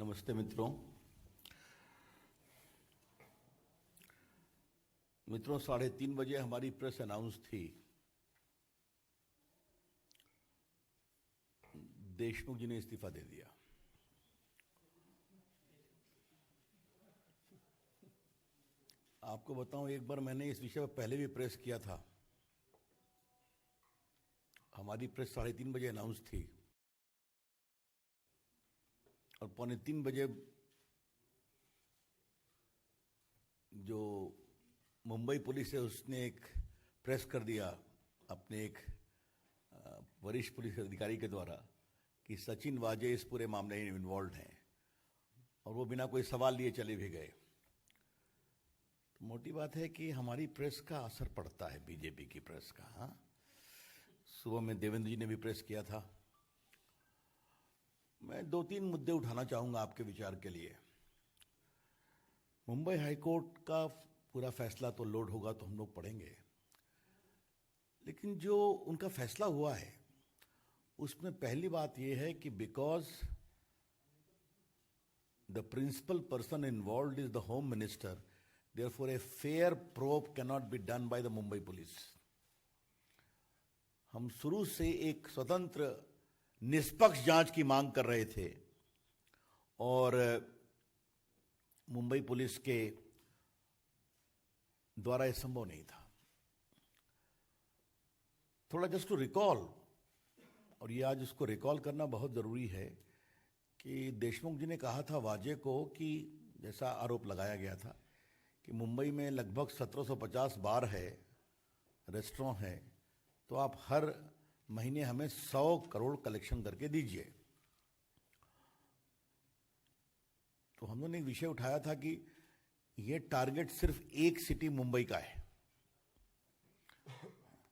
नमस्ते मित्रों। 3:30 बजे हमारी प्रेस अनाउंस थी। देशमुख जी ने इस्तीफा दे दिया। आपको बताऊं, एक बार मैंने इस विषय पर पहले भी प्रेस किया था। हमारी प्रेस 3:30 बजे अनाउंस थी और 2:45 बजे जो मुंबई पुलिस है उसने एक प्रेस कर दिया अपने एक वरिष्ठ पुलिस अधिकारी के द्वारा कि सचिन वाजे इस पूरे मामले में इन्वॉल्व हैं, और वो बिना कोई सवाल लिए चले भी गए। तो मोटी बात है कि हमारी प्रेस का असर पड़ता है, बीजेपी की प्रेस का। हाँ, सुबह में देवेंद्र जी ने भी प्रेस किया था। मैं 2-3 मुद्दे उठाना चाहूंगा आपके विचार के लिए। मुंबई हाईकोर्ट का पूरा फैसला तो लोड होगा तो हम लोग पढ़ेंगे, लेकिन जो उनका फैसला हुआ है उसमें पहली बात यह है कि because the principal person involved is the home minister, therefore a fair probe can not be done by the Mumbai police. हम शुरू से एक स्वतंत्र निष्पक्ष जांच की मांग कर रहे थे और मुंबई पुलिस के द्वारा यह संभव नहीं था। थोड़ा जस्ट टू रिकॉल, और ये आज उसको रिकॉल करना बहुत जरूरी है कि देशमुख जी ने कहा था वाजे को कि जैसा आरोप लगाया गया था कि मुंबई में लगभग 1750 बार है, रेस्टोरेंट है, तो आप हर महीने हमें 100 करोड़ कलेक्शन करके दीजिए। तो हम लोगों ने एक विषय उठाया था कि ये टारगेट सिर्फ एक सिटी मुंबई का है,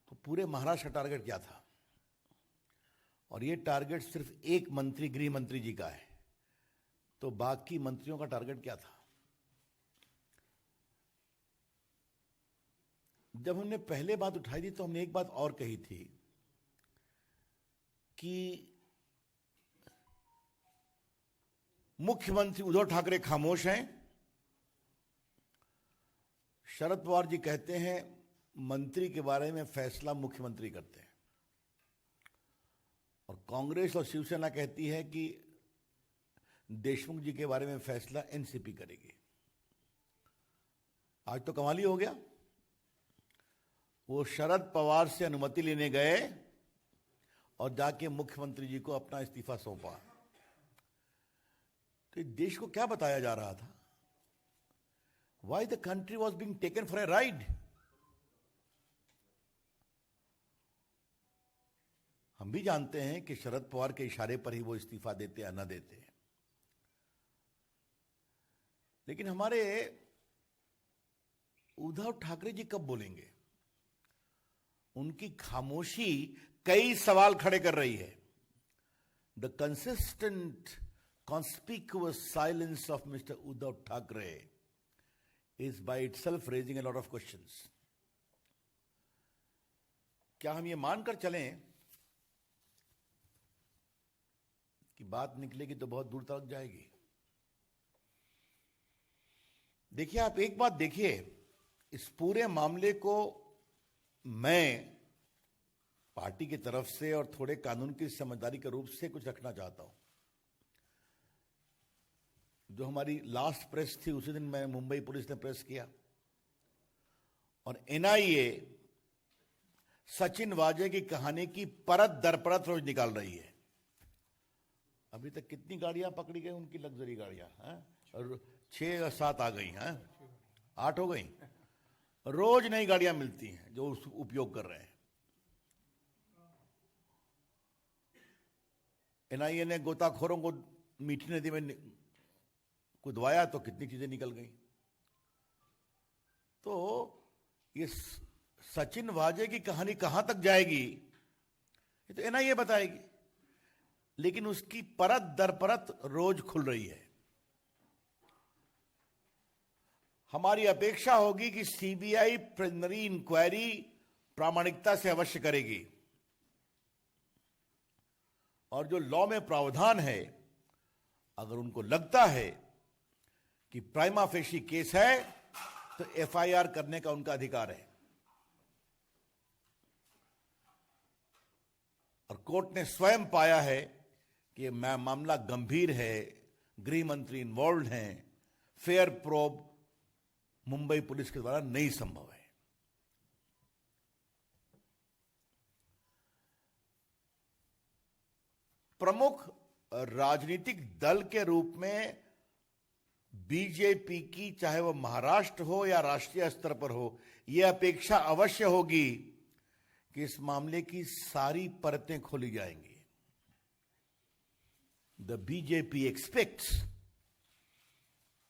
तो पूरे महाराष्ट्र का टारगेट क्या था? और ये टारगेट सिर्फ एक मंत्री, गृह मंत्री जी का है, तो बाकी मंत्रियों का टारगेट क्या था? जब हमने पहले बात उठाई थी तो हमने एक बात और कही थी कि मुख्यमंत्री उद्धव ठाकरे खामोश हैं। शरद पवार जी कहते हैं मंत्री के बारे में फैसला मुख्यमंत्री करते हैं, और कांग्रेस और शिवसेना कहती है कि देशमुख जी के बारे में फैसला एनसीपी करेगी। आज तो कमाल ही हो गया। वो शरद पवार से अनुमति लेने गए और जाके मुख्यमंत्री जी को अपना इस्तीफा सौंपा। तो देश को क्या बताया जा रहा था? Why the country was being taken for a ride? हम भी जानते हैं कि शरद पवार के इशारे पर ही वो इस्तीफा देते या न देते हैं, लेकिन हमारे उद्धव ठाकरे जी कब बोलेंगे? उनकी खामोशी कई सवाल खड़े कर रही है। The consistent conspicuous silence of Mr. Uddhav Thackeray is by itself raising a lot of questions. क्या हम ये मानकर चलें कि बात निकलेगी तो बहुत दूर तक जाएगी? देखिए, आप एक बात देखिए, इस पूरे मामले को मैं पार्टी की तरफ से और थोड़े कानून की समझदारी के रूप से कुछ रखना चाहता हूं। जो हमारी लास्ट प्रेस थी उसी दिन मैं मुंबई पुलिस ने प्रेस किया, और एनआईए सचिन वाजे की कहानी की परत दर परत रोज निकाल रही है। अभी तक कितनी गाड़ियां पकड़ी गई उनकी, लग्जरी गाड़ियां, और 6 या 7 आ गई हैं, 8 हो गई। रोज नई गाड़ियां मिलती हैं जो उपयोग कर रहे हैं। एनआईए ने गोताखोरों को मीठी नदी में कुदवाया तो कितनी चीजें निकल गई। तो ये सचिन वाजे की कहानी कहां तक जाएगी ये तो एनआईए बताएगी, लेकिन उसकी परत दर परत रोज खुल रही है। हमारी अपेक्षा होगी कि सीबीआई प्रिलिमिनरी इंक्वायरी प्रामाणिकता से अवश्य करेगी, और जो लॉ में प्रावधान है अगर उनको लगता है कि प्राइमा फेशी केस है तो एफआईआर करने का उनका अधिकार है। और कोर्ट ने स्वयं पाया है कि मामला गंभीर है, गृह मंत्री इन्वॉल्व हैं, फेयर प्रोब मुंबई पुलिस के द्वारा नहीं संभव है। प्रमुख राजनीतिक दल के रूप में बीजेपी की, चाहे वह महाराष्ट्र हो या राष्ट्रीय स्तर पर हो, यह अपेक्षा अवश्य होगी कि इस मामले की सारी परतें खोली जाएंगी। The BJP expects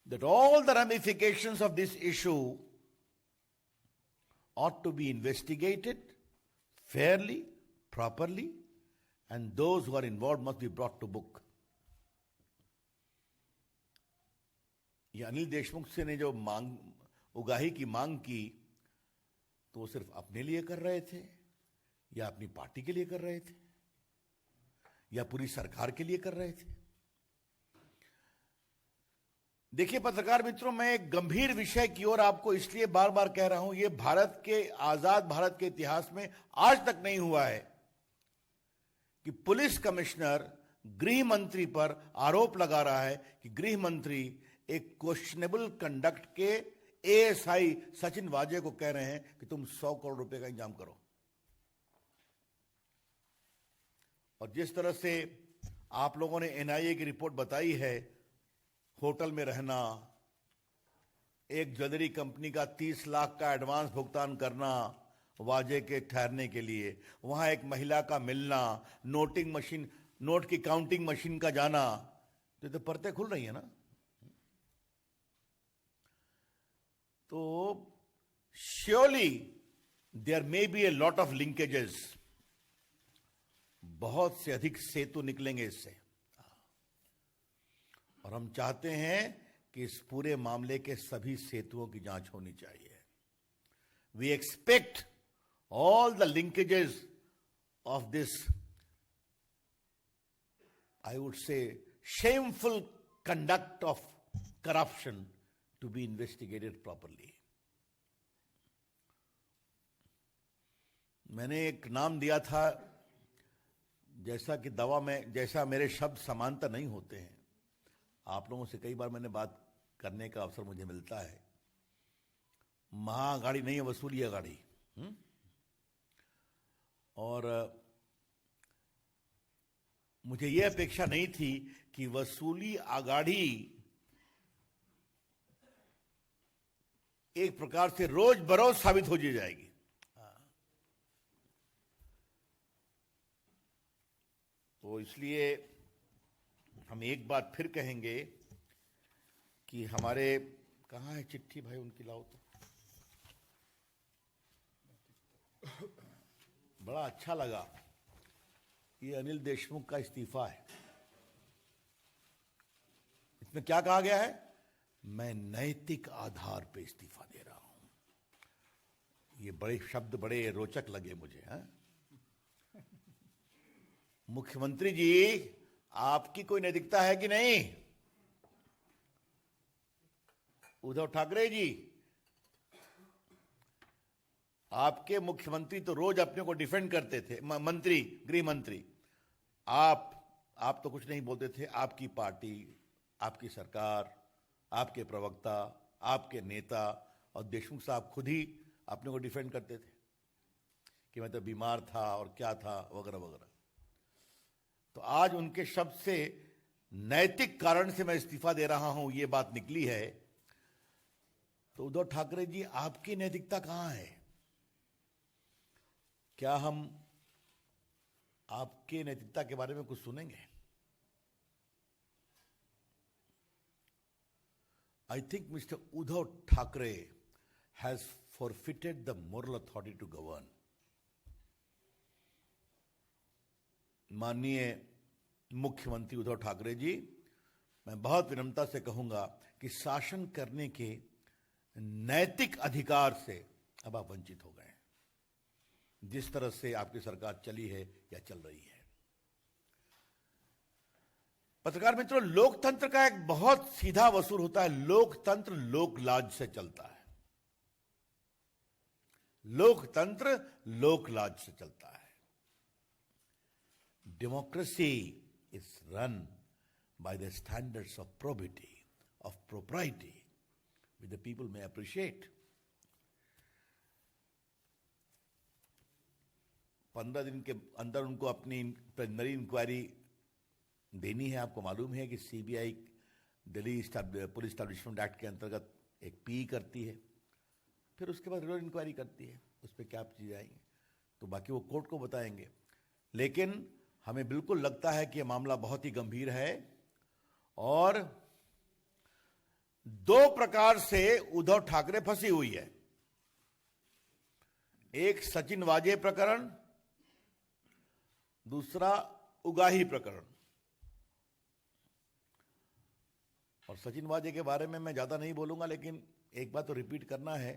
that all the ramifications of this issue ought to be investigated fairly, properly, and those who are involved must be brought to book. ये अनिल देशमुख से ने जो उगाही की मांग की, तो वो सिर्फ अपने लिए कर रहे थे या अपनी पार्टी के लिए कर रहे थे या पूरी सरकार के लिए कर रहे थे? देखिए पत्रकार मित्रों, मैं एक गंभीर विषय की ओर आपको इसलिए बार बार कह रहा हूं, यह भारत के, आजाद भारत के इतिहास में आज तक नहीं हुआ है कि पुलिस कमिश्नर गृह मंत्री पर आरोप लगा रहा है कि गृह मंत्री एक क्वेश्चनेबल कंडक्ट के एएसआई सचिन वाजे को कह रहे हैं कि तुम 100 करोड़ रुपए का इंतजाम करो। और जिस तरह से आप लोगों ने एनआईए की रिपोर्ट बताई है, होटल में रहना, एक ज्वेलरी कंपनी का 30 लाख का एडवांस भुगतान करना वाजे के ठहरने के लिए, वहां एक महिला का मिलना, नोटिंग मशीन, नोट की काउंटिंग मशीन का जाना, तो परतें खुल रही है ना। तो surely there may be a lot of linkages, बहुत से अधिक सेतु निकलेंगे इससे। और हम चाहते हैं कि इस पूरे मामले के सभी सेतुओं की जांच होनी चाहिए। We expect all the linkages of this, I would say, shameful conduct of corruption to be investigated properly. मैंने एक नाम दिया था, जैसा कि दवा में, जैसा मेरे शब्द समानता नहीं होते हैं, आप लोगों से कई बार मैंने बात करने का अवसर मुझे मिलता है। महाअघाड़ी नहीं है, वसूली अघाड़ी। और मुझे यह अपेक्षा नहीं थी कि वसूली अघाड़ी एक प्रकार से रोज बरोज साबित हो जाएगी। तो इसलिए हम एक बात फिर कहेंगे कि हमारे, कहां है चिट्ठी भाई, उनकी लाओ तो। बड़ा अच्छा लगा, ये अनिल देशमुख का इस्तीफा है। इसमें क्या कहा गया है? मैं नैतिक आधार पर इस्तीफा दे रहा हूं। ये बड़े शब्द बड़े रोचक लगे मुझे। मुख्यमंत्री जी, आपकी कोई नैतिकता है कि नहीं? उद्धव ठाकरे जी, आपके मुख्यमंत्री तो रोज अपने को डिफेंड करते थे, मंत्री, गृह मंत्री। आप तो कुछ नहीं बोलते थे। आपकी पार्टी, आपकी सरकार, आपके प्रवक्ता, आपके नेता और देशमुख साहब खुद ही अपने को डिफेंड करते थे कि मैं तो बीमार था और क्या था वगैरह वगैरह। तो आज उनके शब्द से नैतिक कारण से मैं इस्तीफा दे रहा हूं, ये बात निकली है। तो उद्धव ठाकरे जी, आपकी नैतिकता कहां है? क्या हम आपके नैतिकता के बारे में कुछ सुनेंगे? I think Mr. Uddhav Thackeray has forfeited the moral authority to govern. माननीय मुख्यमंत्री उद्धव ठाकरे जी, मैं बहुत विनम्रता से कहूंगा कि शासन करने के नैतिक अधिकार से अब आप वंचित हो गए, जिस तरह से आपकी सरकार चली है या चल रही है। पत्रकार मित्रों, लोकतंत्र का एक बहुत सीधा वसूल होता है। लोकतंत्र लोकलाज से चलता है। लोकतंत्र लोकलाज से चलता है। Democracy is run by the standards of probity, of propriety, which the people may appreciate. 15 दिन के अंदर उनको अपनी प्रिलिमिनरी इंक्वायरी देनी है। आपको मालूम है कि CBI Delhi police establishment act के अंतर्गत एक पी करती है, फिर उसके बाद रेगुलर इंक्वायरी करती है। उस पर क्या चीजें आएंगी तो बाकी वो कोर्ट को बताएंगे। लेकिन हमें बिल्कुल लगता है कि यह मामला बहुत ही गंभीर है और दो प्रकार से उद्धव ठाकरे फंसी हुई है। एक सचिन वाजे प्रकरण, दूसरा उगाही प्रकरण। और सचिन वाजे के बारे में मैं ज्यादा नहीं बोलूंगा, लेकिन एक बात तो रिपीट करना है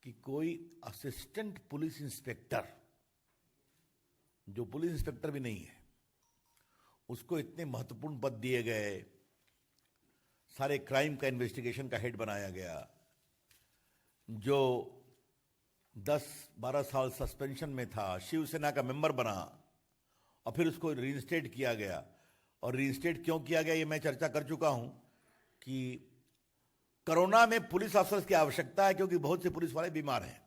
कि कोई असिस्टेंट पुलिस इंस्पेक्टर, जो पुलिस इंस्पेक्टर भी नहीं है, उसको इतने महत्वपूर्ण पद दिए गए, सारे क्राइम का इन्वेस्टिगेशन का हेड बनाया गया, जो 10-12 साल सस्पेंशन में था, शिवसेना का मेंबर बना और फिर उसको रीइंस्टेट किया गया। और रीइंस्टेट क्यों किया गया ये मैं चर्चा कर चुका हूं कि कोरोना में पुलिस अफसर्स की आवश्यकता है, क्योंकि बहुत से पुलिस वाले बीमार हैं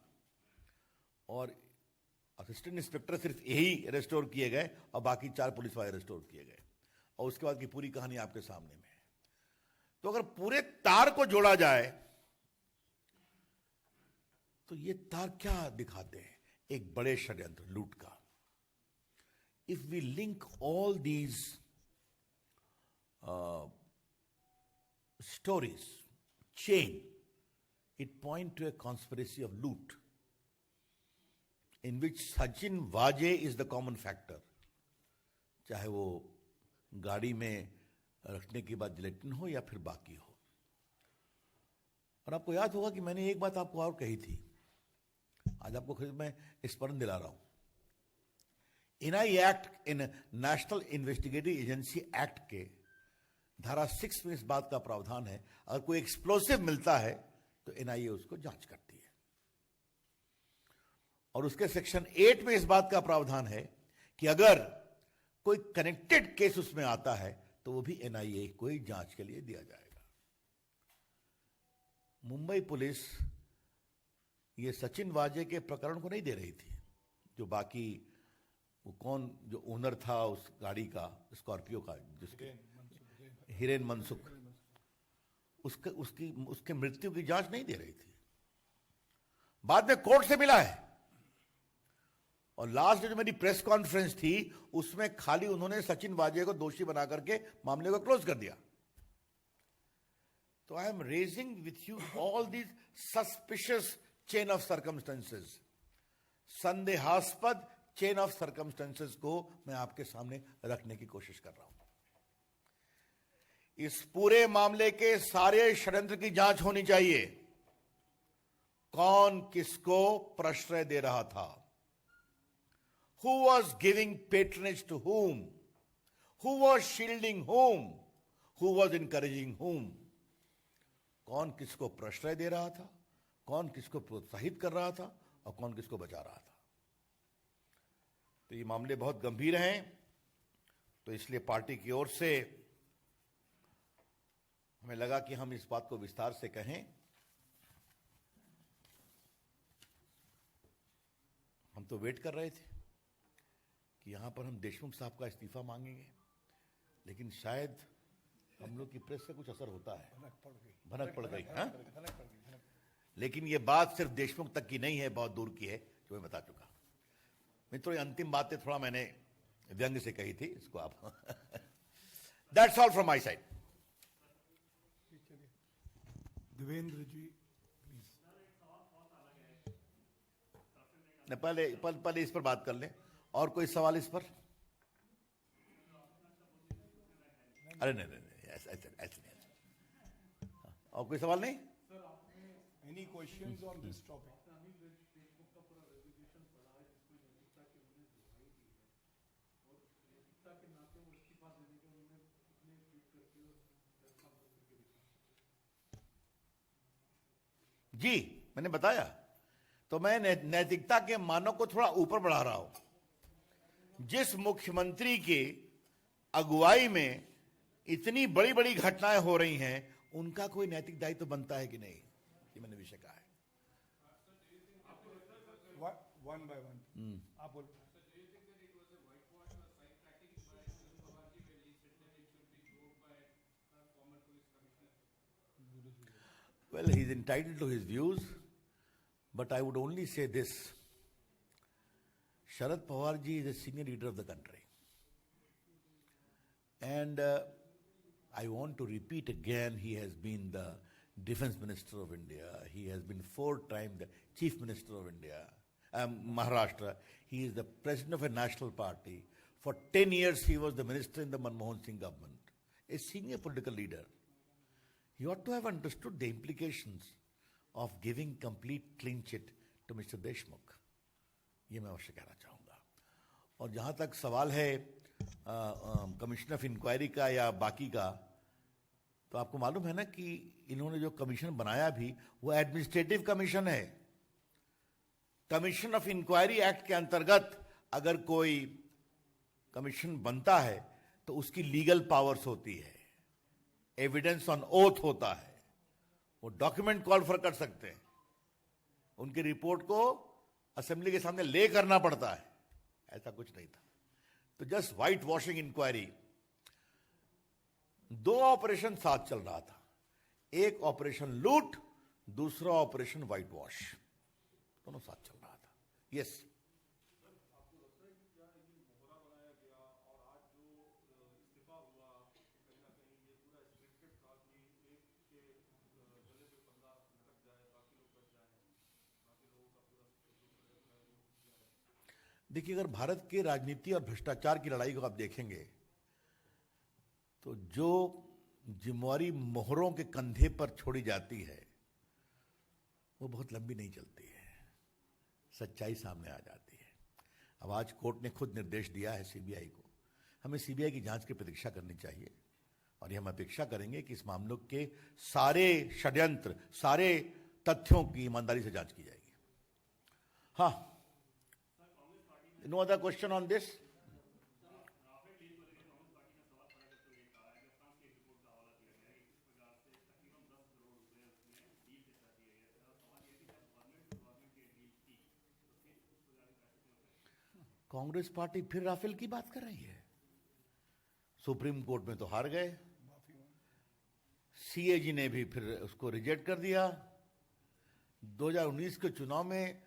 और असिस्टेंट इंस्पेक्टर सिर्फ यही रेस्टोर किए गए और बाकी 4 पुलिस वाले रेस्टोर किए गए। और उसके बाद की पूरी कहानी आपके सामने में है। तो अगर पूरे तार को जोड़ा जाए तो ये तार क्या दिखाते हैं? एक बड़े षड्यंत्र, लूट का। If we link all these stories, chain, it point to a conspiracy of loot in which Sachin Vaje is the common factor, चाहे वो गाड़ी में रखने के बाद जिलेटिन हो या फिर बाकी हो। और आपको याद होगा कि मैंने एक बात आपको और कही थी, आज आपको खुद मैं स्मरण दिला रहा हूं। एनआईए एक्ट, इन नेशनल इन्वेस्टिगेटिव एजेंसी एक्ट के धारा 6 में इस बात का प्रावधान है, अगर कोई एक्सप्लोसिव मिलता है तो एनआईए उसको जांच करती है। और उसके सेक्शन 8 में इस बात का प्रावधान है कि अगर कोई कनेक्टेड केस उसमें आता है तो वो भी एनआईए को ही जांच के लिए दिया जाएगा। मुंबई पुलिस ये सचिन वाजे के प्रकरण को नहीं दे रही थी। जो बाकी वो कौन, जो ओनर था उस गाड़ी का, स्कॉर्पियो का, जिसके हिरेन मनसुख, उसके मृत्यु की जांच नहीं दे रही थी। बाद में कोर्ट से मिला है और लास्ट जो मेरी प्रेस कॉन्फ्रेंस थी उसमें खाली उन्होंने सचिन वाजे को दोषी बना करके मामले को क्लोज कर दिया। तो I am raising with you all these suspicious chain of circumstances, संदेहास्पद चेन ऑफ सर्कमस्टेंसेस को मैं आपके सामने रखने की कोशिश कर रहा हूं। इस पूरे मामले के सारे षड्यंत्र की जांच होनी चाहिए। कौन किसको प्रश्रय दे रहा था? Who was giving patronage to whom? Who was shielding whom? Who was encouraging whom? कौन किसको प्रश्रय दे रहा था, कौन किसको प्रोत्साहित कर रहा था और कौन किसको बचा रहा था। तो ये मामले बहुत गंभीर हैं। तो इसलिए पार्टी की ओर से हमें लगा कि हम इस बात को विस्तार से कहें। हम तो वेट कर रहे थे कि यहां पर हम देशमुख साहब का इस्तीफा मांगेंगे, लेकिन शायद हम लोग की प्रेस से कुछ असर होता है, भनक पड़ गई। हाँ, लेकिन ये बात सिर्फ देशमुख तक की नहीं है, बहुत दूर की है, जो मैं बता चुका। मित्रों, ये अंतिम बातें थोड़ा मैंने व्यंग से कही थी, इसको आप that's all from my side. Devendra ji please. पहले इस पर बात कर लें। और कोई सवाल इस पर? अरे नहीं नहीं नहीं, ऐसे नहीं। और कोई सवाल नहीं? Any questions on this topic? जी, मैंने बताया। तो मैं नैतिकता के मानों को थोड़ा ऊपर बढ़ा रहा हूं। जिस मुख्यमंत्री के अगुवाई में इतनी बड़ी बड़ी घटनाएं हो रही हैं, उनका कोई नैतिक दायित्व तो बनता है कि नहीं, ये मैंने विषय कहा है। One by one. आप बोलो. Well, he's entitled to his views, but I would only say this. Sharad Pawar ji is a senior leader of the country. And I want to repeat again, he has been the Defense Minister of India. He has been 4 times the Chief Minister of India, Maharashtra. He is the President of a national party. For 10 years, he was the Minister in the Manmohan Singh government. A senior political leader. He ought to have understood the implications of giving complete clean chit to Mr. Deshmukh. ये मैं अवश्य कहना चाहूँगा। और जहाँ तक सवाल है कमीशन ऑफ इंक्वायरी का या बाकी का, तो आपको मालूम है ना कि इन्होंने जो कमीशन बनाया भी वो एडमिनिस्ट्रेटिव कमीशन है। कमीशन ऑफ इंक्वायरी एक्ट के अंतर्गत अगर कोई कमीशन बनता है तो उसकी लीगल पावर्स होती है, एविडेंस ऑन ओथ होता है, वो डॉक्यूमेंट कॉल फॉर कर सकते हैं, उनकी रिपोर्ट को असेंबली के सामने ले करना पड़ता है। ऐसा कुछ नहीं था। तो just white washing inquiry, 2 operation साथ चल रहा था। एक ऑपरेशन लूट, दूसरा ऑपरेशन व्हाइट वॉश, दोनों साथ चल रहा था। यस, देखिए, अगर भारत के राजनीति और भ्रष्टाचार की लड़ाई को आप देखेंगे तो जो जिम्मेवारी मोहरों के कंधे पर छोड़ी जाती है वो बहुत लंबी नहीं चलती है, सच्चाई सामने आ जाती है। अब आज कोर्ट ने खुद निर्देश दिया है सीबीआई को, हमें सीबीआई की जांच की प्रतीक्षा करनी चाहिए और ये हम अपेक्षा करेंगे कि इस मामलों के सारे षड्यंत्र, सारे तथ्यों की ईमानदारी से जांच की जाएगी। हाँ, no other question on this? Congress party फिर राफेल की बात कर रही है। सुप्रीम कोर्ट में तो हार गए, सीएजी ने भी फिर उसको रिजेक्ट कर दिया। 2019 के चुनाव में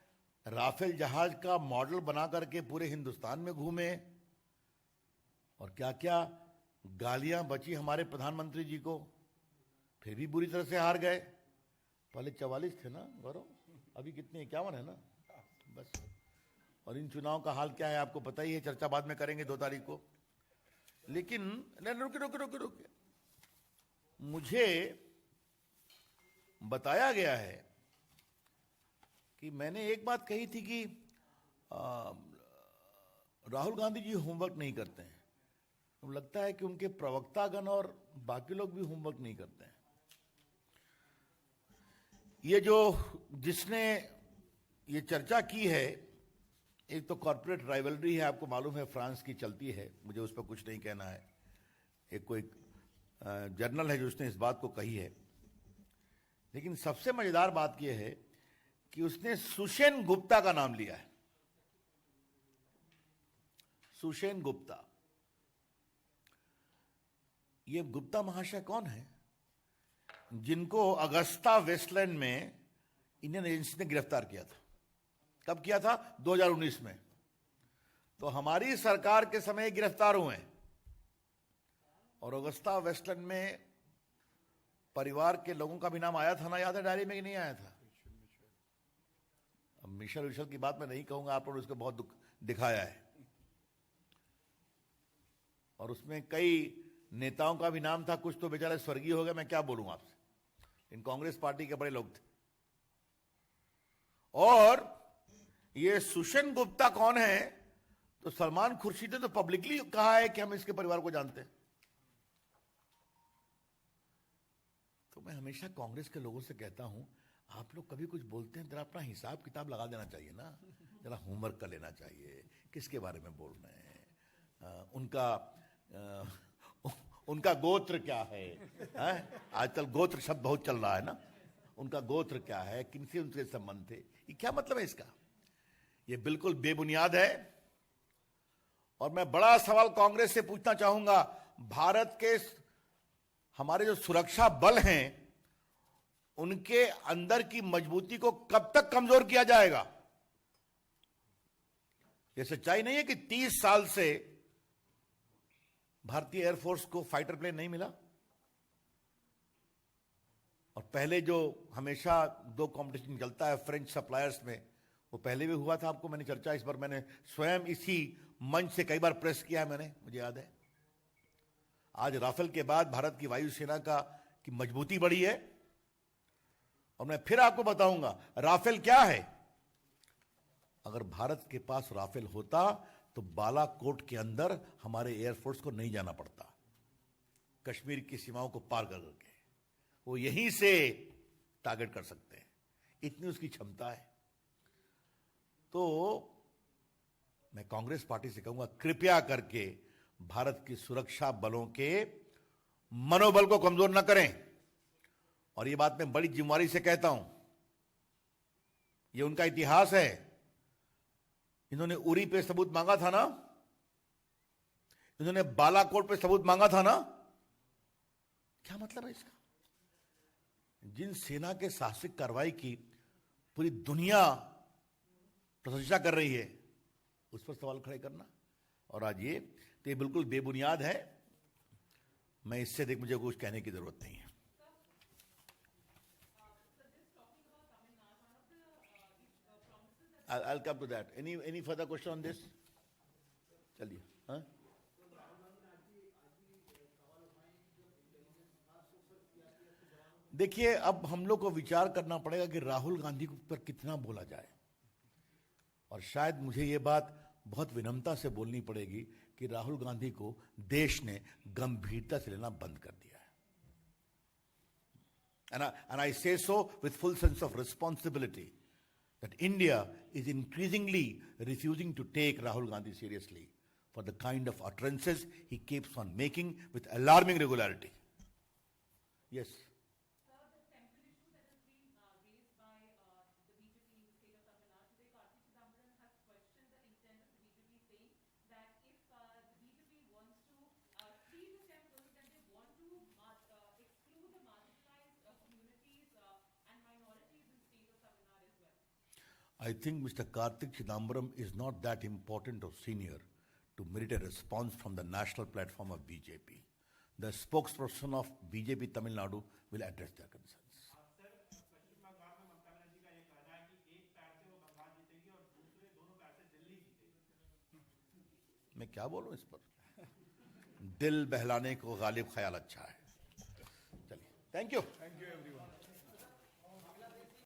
राफेल जहाज का मॉडल बना करके पूरे हिंदुस्तान में घूमे और क्या क्या गालियां बची हमारे प्रधानमंत्री जी को, फिर भी बुरी तरह से हार गए। पहले 44 थे ना गौरव, अभी कितने 51 है ना बस। और इन चुनाव का हाल क्या है आपको पता ही है, चर्चा बाद में करेंगे 2 तारीख को। लेकिन रुके, मुझे बताया गया है कि मैंने एक बात कही थी कि राहुल गांधी जी होमवर्क नहीं करते हैं। तो लगता है कि उनके प्रवक्तागण और बाकी लोग भी होमवर्क नहीं करते हैं। ये जो जिसने ये चर्चा की है, एक तो कॉर्पोरेट राइवलरी है, आपको मालूम है फ्रांस की चलती है, मुझे उस पर कुछ नहीं कहना है। एक कोई जर्नल है जो उसने इस बात को कही है। लेकिन सबसे मजेदार बात यह है कि उसने सुषेन गुप्ता का नाम लिया है। सुषेन गुप्ता, ये गुप्ता महाशय कौन है? जिनको अगस्ता वेस्टलैंड में इंडियन एजेंसी ने गिरफ्तार किया था। कब किया था? 2019 में। तो हमारी सरकार के समय गिरफ्तार हुए हैं। और अगस्ता वेस्टलैंड में परिवार के लोगों का भी नाम आया था ना, याद है डायरी में कि नहीं आया था? अब मिशेल की बात मैं नहीं कहूंगा, आप लोगों ने उसको बहुत दुख दिखाया है। और उसमें कई नेताओं का भी नाम था, कुछ तो बेचारे स्वर्गीय हो गए, मैं क्या बोलूं आपसे। इन कांग्रेस पार्टी के बड़े लोग थे। और ये सुषेन गुप्ता कौन है? तो सलमान खुर्शीद ने तो पब्लिकली कहा है कि हम इसके परिवार को जानते हैं। तो मैं हमेशा कांग्रेस के लोगों से कहता हूं, आप लोग कभी कुछ बोलते हैं जरा अपना हिसाब किताब लगा देना चाहिए ना, जरा होमवर्क कर लेना चाहिए, किसके बारे में बोल रहे हैं, उनका गोत्र क्या है, आजकल गोत्र शब्द बहुत चल रहा है ना, उनका गोत्र क्या है, किनसे उनके संबंध थे, ये क्या मतलब है इसका? ये बिल्कुल बेबुनियाद है। और मैं बड़ा सवाल कांग्रेस से पूछना चाहूंगा, भारत के हमारे जो सुरक्षा बल हैं उनके अंदर की मजबूती को कब तक कमजोर किया जाएगा? यह सच्चाई नहीं है कि 30 साल से भारतीय एयरफोर्स को फाइटर प्लेन नहीं मिला, और पहले जो हमेशा 2 कंपटीशन चलता है फ्रेंच सप्लायर्स में, वो पहले भी हुआ था, आपको मैंने चर्चा इस बार मैंने स्वयं इसी मंच से कई बार प्रेस किया है, मैंने, मुझे याद है। आज राफेल के बाद भारत की वायुसेना की मजबूती बढ़ी है। और मैं फिर आपको बताऊंगा राफेल क्या है। अगर भारत के पास राफेल होता तो बालाकोट के अंदर हमारे एयरफोर्स को नहीं जाना पड़ता, कश्मीर की सीमाओं को पार कर करके वो यहीं से टारगेट कर सकते हैं, इतनी उसकी क्षमता है। तो मैं कांग्रेस पार्टी से कहूंगा, कृपया करके भारत की सुरक्षा बलों के मनोबल को कमजोर न करें। और ये बात मैं बड़ी जिम्मेदारी से कहता हूं, ये उनका इतिहास है। इन्होंने उरी पे सबूत मांगा था ना, इन्होंने बालाकोट पे सबूत मांगा था ना, क्या मतलब है इसका? जिन सेना के साहसिक कार्रवाई की पूरी दुनिया प्रशंसा कर रही है, उस पर सवाल खड़े करना, और आज ये तो ये बिल्कुल बेबुनियाद है। मैं इससे देख, मुझे कुछ कहने की जरूरत नहीं है। I'll come to that. Any further question on this? चलिए, हाँ? देखिए, अब हम लोग को विचार करना पड़ेगा कि राहुल गांधी पर कितना बोला जाए, और शायद मुझे ये बात बहुत विनम्रता से बोलनी पड़ेगी कि राहुल गांधी को देश ने गंभीरता से लेना बंद कर दिया है। And I say so with full sense of responsibility that India is increasingly refusing to take Rahul Gandhi seriously for the kind of utterances he keeps on making with alarming regularity. Yes. Sir, the temple issue that has been raised by the BJP in the state of Tamil Nadu today, Kartik Chidambaram has questioned the intent of the BJP, saying that if the BJP wants to free the temples, then they want to exclude the marginalized communities and minorities in the state of Tamil Nadu as well. I think Mr. Kartik Chidambaram is not that important or senior to merit a response from the national platform of BJP. The spokesperson of BJP Tamil Nadu will address their concerns. Sir, Paschim Bangal में ममता बनर्जी का ये कहना है कि एक पैर से वो बंगाल जीतेगी और दूसरे दोनों पैर से दिल्ली जीतेगी। मैं क्या बोलूं इस पर? दिल बहलाने को गालिब ख्याल अच्छा है। चलिए, thank you. Thank you, everyone.